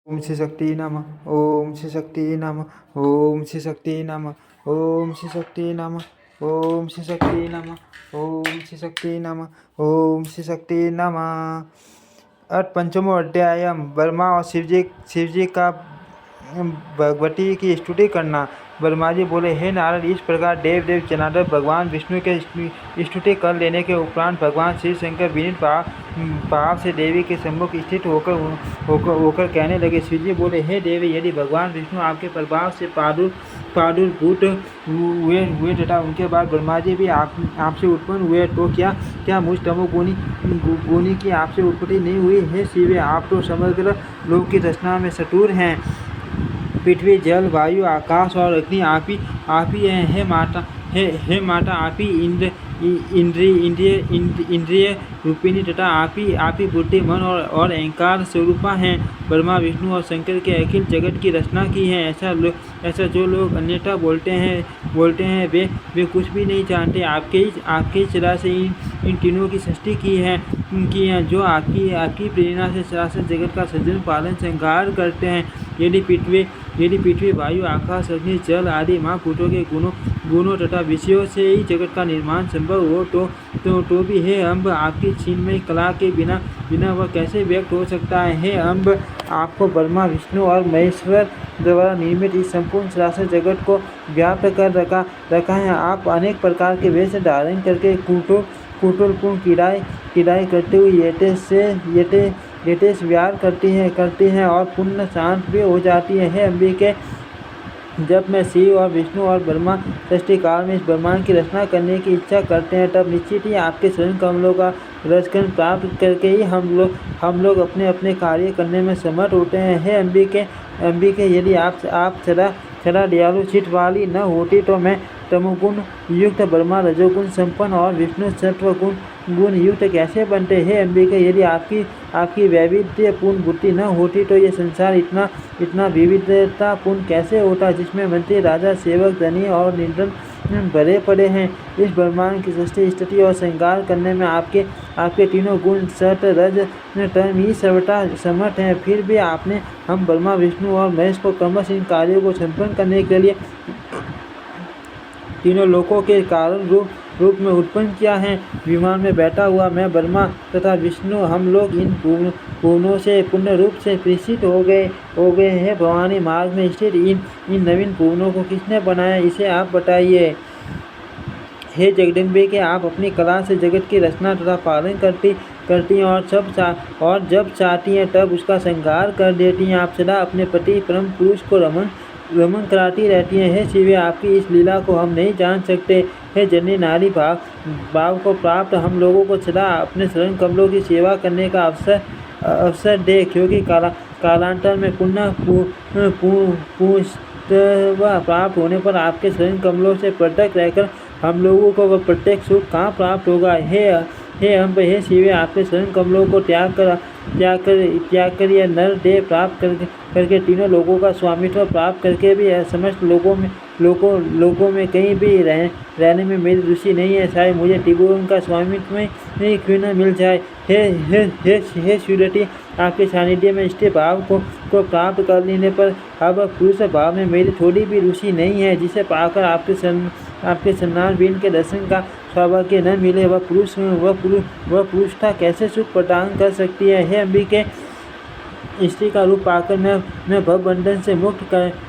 ओम श्री शक्ति नमः। ओम श्री शक्ति नमः। ओम श्री शक्ति नमः। ओम श्री शक्ति नमः। ओम श्री शक्ति नमः। ओम श्री शक्ति नमः। ओम श्री शक्ति नमः। अथ पंचमो अध्यायम ब्रह्मा और शिवजी का भगवती की स्तुति करना। ब्रह्मा जी बोले, हे नारद, इस प्रकार देव जनार्दन भगवान विष्णु के स्तुति कर लेने के उपरांत भगवान शिव शंकर विनीत भाव से देवी के सम्मुख स्थित होकर कहने लगे। शिवजी बोले, हे देवी, यदि भगवान विष्णु आपके प्रभाव से प्रादुर्भूत हुए तथा उनके बाद ब्रह्मा जी भी आपसे उत्पन्न हुए, तो क्या मुझ तमोगुणी की आपसे उत्पत्ति नहीं हुई? हे शिव, आप तो समग्र लोक की रचना में चतुर हैं। पृथ्वी, जल, वायु, आकाश और अग्नि आप ही हैं। हे माता, आप ही इंद्रिय रूपिणी तथा आप ही बुद्धि, मन और अहंकार स्वरूपा हैं। ब्रह्मा, विष्णु और शंकर के अखिल जगत की रचना की है। ऐसा जो लोग अन्यथा बोलते हैं वे कुछ भी नहीं जानते। आपके चला से इन तीनों की सृष्टि की है जो आपकी प्रेरणा से चराचर जगत का सृजन, पालन, संहार करते हैं। यदि पृथ्वी, वायु, आकाश, अग्नि, जल आदि महाभूतों के गुणों तथा विषयों से ही जगत का निर्माण संभव हो तो भी हे अम्ब, आपकी छिन्मय कला के बिना वह कैसे व्यक्त हो सकता है? हे अम्ब, आपको ब्रह्मा, विष्णु और महेश्वर द्वारा निर्मित इस संपूर्ण चराचर जगत को व्याप्त कर रखा है। आप अनेक प्रकार के वेश धारण करके कुटुलपूर्ण किराई करते हुए यथेश व्यार करती हैं और पुण्य शांत भी हो जाती है। हे अंबिके, जब मैं शिव और विष्णु और ब्रह्मा सृष्टि काल में इस ब्रह्मांड की रचना करने की इच्छा करते हैं, तब निश्चित ही आपके चरण कमलों का रसकण प्राप्त करके ही हम लोग अपने अपने कार्य करने में समर्थ होते हैं। हे अंबिके, यदि आप सदा दयालु चित्त वाली न होती तो मैं तमोगुण युक्त, ब्रह्मा रजोगुण संपन्न और विष्णु सत्व गुण युक्त कैसे बनते? हे अंबिके, यदि आपकी वैविध्यपूर्ण बुद्धि न होती तो ये संसार इतना विविधतापूर्ण कैसे होता, जिसमें मंत्री, राजा, सेवक, धनी और निर्धन भरे पड़े हैं। इस ब्रह्मांड की सृष्टि, स्थिति और संहार करने में आपके तीनों गुण सत रज तम ही सर्वथा समर्थ हैं। फिर भी आपने हम ब्रह्मा, विष्णु और महेश को क्रमश इन कार्यों को संपन्न करने के लिए तीनों लोकों के कारण रूप में उत्पन्न किया है। विमान में बैठा हुआ मैं, ब्रह्मा तथा विष्णु, हम लोग इन पूर्णों से पूर्ण रूप से प्रेषित हो गए हैं। भवानी मार्ग में स्थित इन नवीन पूर्णों को किसने बनाया, इसे आप बताइए। हे जगदम्बे के, आप अपनी कला से जगत की रचना तथा पालन करती हैं और जब चाहती हैं तब उसका संहार कर देती हैं। आप सदा अपने पति परम पुरुष को रमन कराती रहती हैं। हे शिव, आपकी इस लीला को हम नहीं जान सकते। हे जननी नारी भाव को प्राप्त हम लोगों को सदा अपने शरण कमलों की सेवा करने का अवसर दे, क्योंकि कालांतर में पुनः प्राप्त होने पर आपके शरण कमलों से पृथक रहकर हम लोगों को वह प्रत्येक सुख कहाँ प्राप्त होगा। हे अम्ब, हे शिव, आपके शरण कमलों को त्याग कर यह नर देह प्राप्त करके तीनों लोगों का स्वामित्व प्राप्त करके भी समस्त लोगों में कहीं भी रहने में मेरी रुचि नहीं है। शायद मुझे त्रिभुवन का स्वामित्व में क्यों न मिल जाए। हे शिवदत्ती, आपके सानिध्य में स्थिर भाव को प्राप्त कर लेने पर अब पुरुष भाव में मेरी थोड़ी भी रुचि नहीं है, जिसे पाकर आपके सन्नान बीन के दर्शन का सौभाग्य न मिले। वह पुरुषता कैसे सुख प्रदान कर सकती है? हे अंबिके, स्त्री का रूप पाकर मैं भवबंधन से मुक्त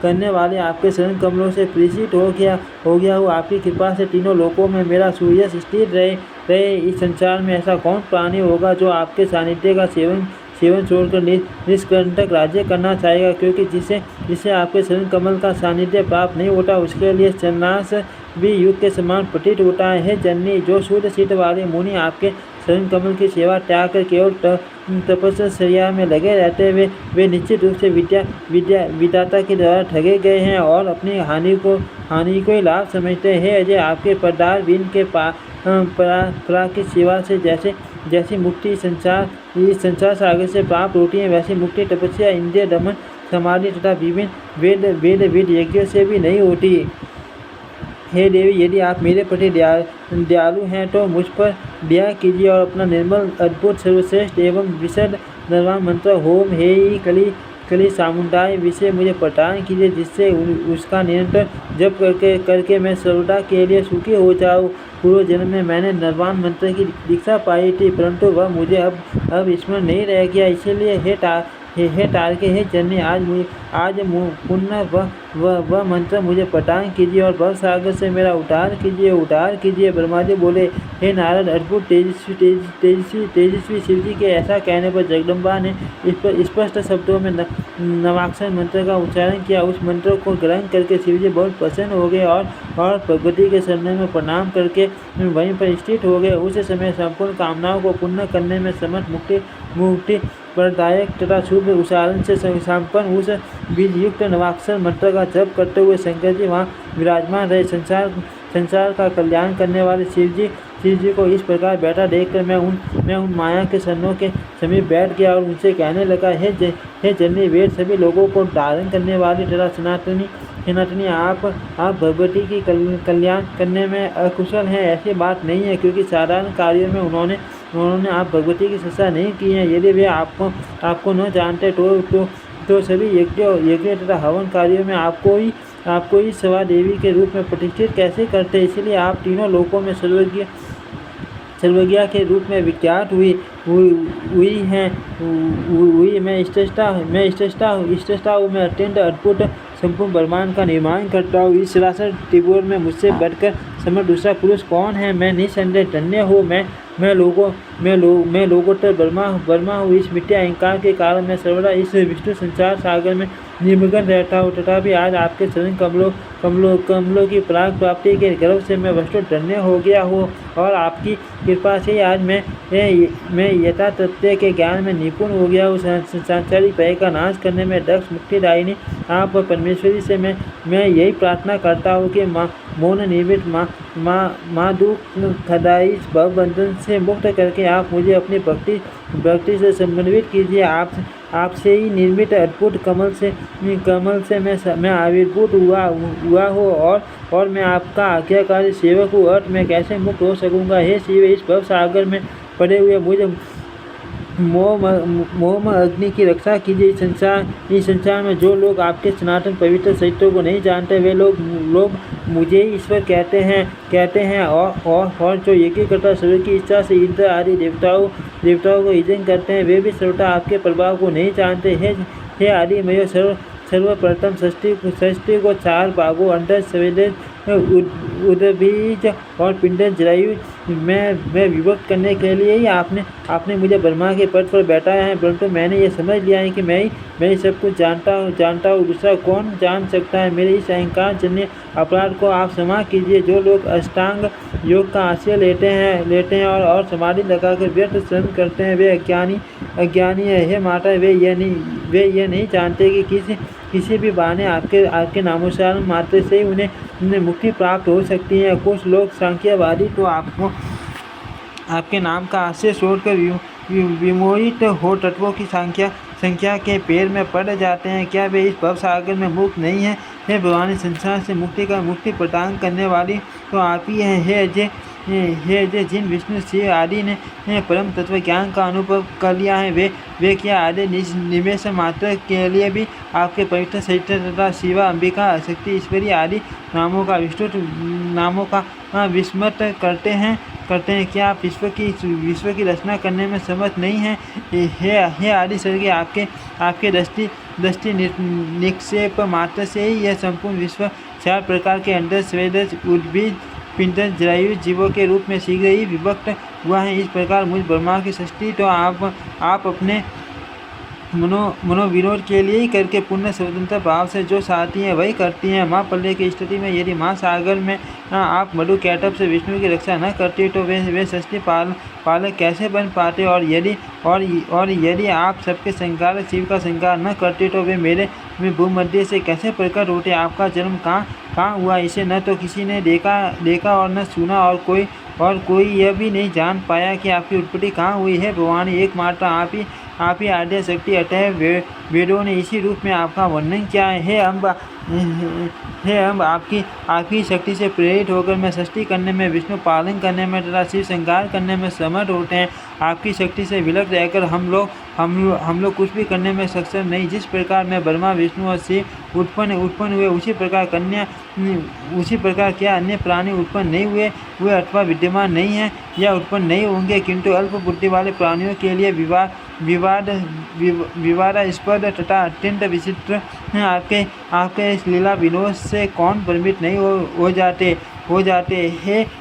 करने वाले आपके शरण कमलों से प्रेषित हो गया हूँ। आपकी कृपा से तीनों लोकों में मेरा सूर्य स्थिर रहे। इस संसार में ऐसा कौन प्राणी होगा जो आपके सानिध्य का सेवन छोड़कर निष्कंटक राज्य करना चाहेगा, क्योंकि जिसे आपके शरण कमल का सानिध्य प्राप्त नहीं होता, उसके लिए सन्यास भी युग के समान प्रतीत होता है। हे जननी, जो शुद्ध चित्त वाले मुनि आपके शरण कमल की सेवा त्याग कर केवल तपस्या में लगे रहते हुए वे निश्चित रूप से विधाता के द्वारा ठगे गए हैं और अपनी हानि को ही लाभ समझते हैं। अजय, आपके पदार बिन के परा की सेवा से जैसी मुक्ति संसार सागर से प्राप्त होती है, वैसी मुक्ति तपस्या, इंद्रिय दमन, समाधि तथा विभिन्न वेद यज्ञ से भी नहीं होती। हे देवी, यदि आप मेरे प्रति दयालु हैं तो मुझ पर दया कीजिए और अपना निर्मल, अद्भुत, सर्वश्रेष्ठ एवं विशद निर्वाण मंत्र होम हे कली कली सामुदाय विषय मुझे प्रदान कीजिए, जिससे उसका निरंतर जप करके मैं सर्वदा के लिए सुखी हो जाऊँ। पूर्व जन्म में मैंने निर्वाण मंत्र की दीक्षा पाई थी, परंतु वह मुझे अब स्मरण नहीं रह गया। इसीलिए हे तारके, हे जननी, आज पुनः वह मंत्र मुझे प्रदान कीजिए और भव सागर से मेरा उद्धार कीजिए। ब्रह्मा जी बोले, हे नारद, अद्भुत तेजस्वी शिव जी के ऐसा कहने पर जगदम्बा ने स्पष्ट शब्दों में नवाक्षर मंत्र का उच्चारण किया। उस मंत्र को ग्रहण करके शिव जी बहुत प्रसन्न हो गए और भगवती के चरणों में प्रणाम करके वहीं पर स्थित हो गए। उस समय संपूर्ण कामनाओं को पूर्ण करने में समर्थ मुक्ति प्रदायक तथा शुभ उच्चारण से संपन्न उस बीज युक्त नवाक्षर मंत्र का जप करते हुए शंकर जी वहाँ विराजमान रहे। संसार का कल्याण करने वाले शिव जी को इस प्रकार बैठा देखकर मैं उन माया के सन्नों के समीप बैठ गया और उनसे कहने लगा, हे जननी, वेद सभी लोगों को धारण करने वाली तथा सनातनी, आप भगवती की कल्याण करने में अकुशल हैं। ऐसी बात नहीं है, क्योंकि साधारण कार्यों में उन्होंने आप भगवती की चर्चा नहीं की है। यदि वे आपको न जानते तो सभी यज्ञ तथा हवन कार्यों में आपको ही सवा देवी के रूप में प्रतिष्ठित कैसे करते। इसलिए आप तीनों लोकों में सर्वज्ञा के रूप में विख्यात हुई हैं। मैं श्रेष्ठा हूँ। मैं अत्यंत अद्भुत संपूर्ण ब्रह्मांड का निर्माण करता हूँ। इस सरासर त्रिभुवन में मुझसे बढ़कर समर्थ दूसरा पुरुष कौन है। मैं निसंदेह धन्य हूँ। मैं लोकोत्तर ब्रह्मा हूँ। इस मिथ्या अहंकार के कारण मैं सर्वदा इस विष्णु संसार सागर में निमग्न रहता हूँ। तथापि आज आपके चरण कमलों की पराग प्राप्ति के गर्व से मैं वस्तु धन्य हो गया हूँ और आपकी कृपा से आज मैं यथा तथ्य के ज्ञान में निपुण हो गया हूँ। संसारिक भय का नाश करने में दक्ष मुक्तिदायिनी आप परमेश्वरी से मैं यही प्रार्थना करता हूँ कि मौन निर्मित माँ दुख खदाई भव बंधन से मुक्त करके आप मुझे अपनी भक्ति से समन्वित कीजिए। आपसे ही निर्मित अद्भुत कमल से मैं आविर्भूत हुआ हूँ और मैं आपका आज्ञाकारी सेवक हूँ। अर्थ मैं कैसे मुक्त हो सकूँगा। हे शिव, इस भव सागर में पड़े हुए मुझे मोह अग्नि की रक्षा कीजिए। इस संसार में जो लोग आपके सनातन पवित्र चरित्रों को नहीं जानते, वे लोग मुझे ईश्वर कहते हैं और जो यज्ञ करता सर्व की इच्छा से इंद्र आदि देवताओं को यजन करते हैं, वे भी सर्वथा आपके प्रभाव को नहीं जानते। हे आदि मय, सर्वप्रथम सृष्टि को 4 भागों अंडज, स्वेदज, उदबीज और पिंडज, जरायु मैं विभक्त करने के लिए ही आपने मुझे ब्रह्मा के पद पर बैठाया है। परंतु मैंने ये समझ लिया है कि मैं ही सब कुछ जानता हूँ। दूसरा कौन जान सकता है। मेरे इस अहंकार जन्य अपराध को आप क्षमा कीजिए। जो लोग अष्टांग योग का आश्रय लेते हैं और समाधि लगाकर व्यर्थ श्रम करते हैं, वे अज्ञानी है। हे माता, वे ये नहीं जानते कि किसी भी बहाने आपके नामोच्चारण मात्र से ही उन्हें मुक्ति प्राप्त हो सकती है। कुछ लोग सांख्यवादी तो आपके नाम का आश्रय छोड़कर विमोहित हो तत्वों की संख्या के पेड़ में पड़ जाते हैं। क्या वे इस भव सागर में मुक्त नहीं है। हे भवानी, संसार से मुक्ति प्रदान करने वाली तो आप ही हैं। हे अजय, जिन विष्णु शिव आदि ने परम तत्व ज्ञान का अनुभव कर लिया है, वे क्या आदि निमेष मात्र के लिए भी आपके पवित्र चरित्र तथा शिवा, अंबिका, शक्ति, ईश्वरी आदि नामों का विस्तृत नामों का विस्मृत करते हैं। क्या आप विश्व की रचना करने में समर्थ नहीं हैं। हे आदि स्वर्गीय, आपके दृष्टि निक्षेप मात्र से ही यह संपूर्ण विश्व 4 प्रकार के अंडज, स्वेदज, उद्भिज, पिंडज, जरायु जीवों के रूप में शीघ्र ही विभक्त हुआ है। इस प्रकार मुझ ब्रह्मा की सृष्टि तो आप अपने मनोविनोद के लिए ही करके पूर्ण स्वतंत्र भाव से जो चाहती हैं वही करती हैं। माँ प्रलय की स्थिति में यदि माँ सागर में आप मधु कैटभ से विष्णु की रक्षा न करती तो वे सृष्टि पालक कैसे बन पाते। और यदि आप सबके संहारक शिव का संहार न करते तो वे मेरे भूमध्य से कैसे प्रकट होते। आपका जन्म कहाँ हुआ, इसे न तो किसी ने देखा और न सुना, और कोई यह भी नहीं जान पाया कि आपकी उत्पत्ति कहाँ हुई है। भवानी, एकमात्र आप ही आद्य शक्ति अतः वेदों ने इसी रूप में आपका वर्णन किया है। हे अम्ब आपकी शक्ति से प्रेरित होकर मैं सृष्टि करने में, विष्णु पालन करने में तथा शिव संहार करने में समर्थ होते हैं। आपकी शक्ति से विलग रहकर हम लोग कुछ भी करने में सक्षम नहीं। जिस प्रकार में ब्रह्मा विष्णु और शिव उत्पन्न हुए, उसी प्रकार क्या अन्य प्राणी उत्पन्न नहीं हुए अथवा विद्यमान नहीं है या उत्पन्न नहीं होंगे, किंतु अल्प बुद्धि वाले प्राणियों के लिए विवादास्पद तथा अत्यंत विचित्र हैं। आपके इस लीला विनोद से कौन भ्रमित नहीं हो जाते।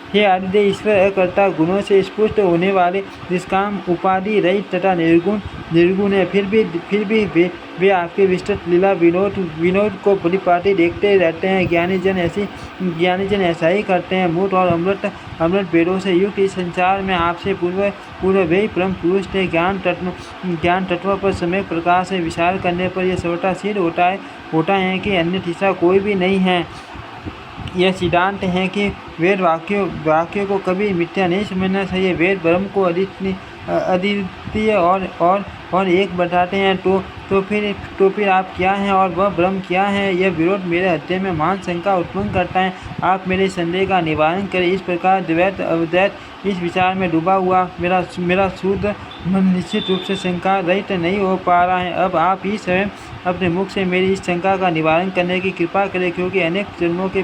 हे आदिदेव ईश्वर अकर्ता गुणों से स्पुष्ट होने वाले, निष्काम उपाधि रहित तथा निर्गुण है, फिर भी वे आपके विस्तृत लीला विनोद को परिपाटी देखते रहते हैं। ज्ञानी जन ऐसा ही करते हैं। मूठ और अमृत वेदों से युक्त इस संसार में आपसे पूर्व वे परम पुरुष थे। ज्ञान तत्व पर समय प्रकाश से विचार करने पर यह सर्वथा सिद्ध होता है कि अन्य तीसरा कोई भी नहीं है। यह सिद्धांत है कि वेद वाक्यों को कभी मिथ्या नहीं समझना चाहिए। वेद ब्रह्म को अद्वितीय और एक बताते हैं, तो फिर आप क्या हैं और वह ब्रह्म क्या है? यह विरोध मेरे हृदय में महान शंका उत्पन्न करता है। आप मेरे संदेह का निवारण करें। इस प्रकार द्वैत अद्वैत इस विचार में डूबा हुआ मेरा शुद्ध मन निश्चित रूप से शंका रहित नहीं हो पा रहा है। अब आप ही स्वयं अपने मुख से मेरी इस शंका का निवारण करने की कृपा करें, क्योंकि अनेक जन्मों के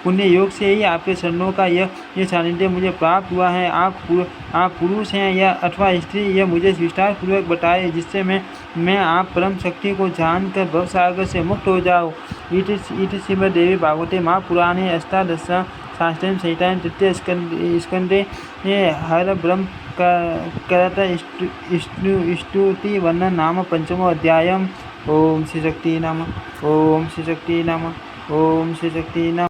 पुण्य योग से ही आपके शरणों का यह सानिध्य मुझे प्राप्त हुआ है। आप पुरुष हैं या अथवा स्त्री, यह मुझे विस्तार पूर्वक बताए, जिससे मैं आप परम शक्ति को जानकर भवसागर से मुक्त हो जाऊँ। इति श्रीमद्देवी भागवते महापुराणे अष्टादश शास्त्रं संहितायां तृतीय स्कंदे हर ब्रह्म करत स्तुति वर्णन नाम पंचमो अध्यायम्। ओम श्री शक्ति नमः। ओम श्री शक्ति नमः। ओम श्री शक्ति नमः।